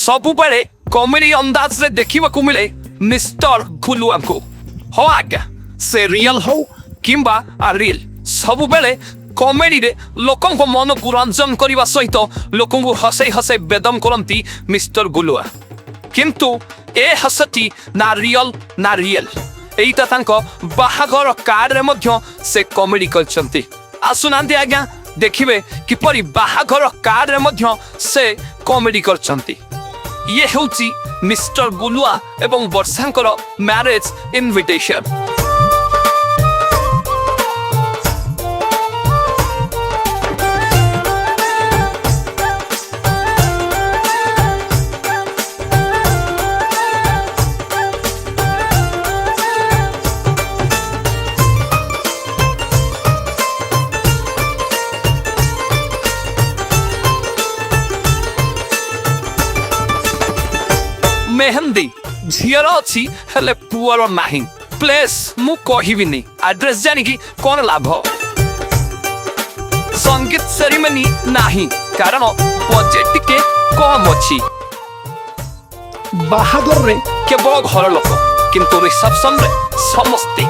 ସବୁବେଳେ କମେଡି ଅନ୍ଦାଜରେ ଦେଖିବାକୁ ମିଳେ ମିଷ୍ଟର ଗୁଲୁଆଙ୍କୁ। ହଁ ଆଜ୍ଞା, ସେ ରିଅଲ ହଉ କିମ୍ବା ରିଲ୍, ସବୁବେଳେ କମେଡିରେ ଲୋକଙ୍କ ମନକୁ ରଞ୍ଜନ କରିବା ସହିତ ଲୋକଙ୍କୁ ହସେଇ ହସେଇ ବେଦମ କରନ୍ତି ମିଷ୍ଟର ଗୁଲୁଆ। କିନ୍ତୁ ଏ ହସଟି ନା ରିଅଲ ଏଇଟା ତାଙ୍କ ବାହାଘର କାର୍ଡରେ ମଧ୍ୟ ସେ କମେଡି କରିଛନ୍ତି। ଆସୁନାହାନ୍ତି ଆଜ୍ଞା ଦେଖିବେ କିପରି ବାହାଘର କାର୍ଡରେ ମଧ୍ୟ ସେ କମେଡି କରିଛନ୍ତି। ଇଏ ହେଉଛି ମିଷ୍ଟର ଗୁଲୁଆ ଏବଂ ବର୍ଷାଙ୍କର ମ୍ୟାରେଜ ଇନଭିଟେସନ। मेहंदी झीर अच्छी हेले पुअर नाही। प्लेस मु कहबिनी, एड्रेस जानिकी कौन लाभ। संगीत सेरेमनी नाही कारण बजेट टिके कम अच्छी। बाहागर रे केवल घर लोक किंतु रिसेप्शन रे समस्ते।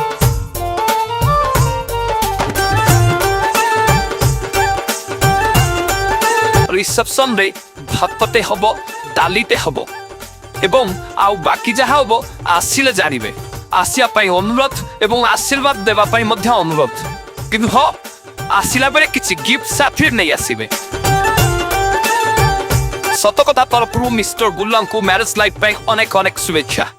रिसेप्शन रे भातटे हबो, डालीटे हबो एवं आउ बाकी जहा हबो आसिले जानिबे। आसिया पाई अनुरोध एवं आशीर्वाद देवा पाई मध्य अनुरोध, किंतु हो आसिला बेले किछि गिफ्ट साफिर नहीं आसीबे। सत कथा तरफरु मिस्टर गुल्लांकु मैरिज लाइफ पाई अनेक शुभेच्छा।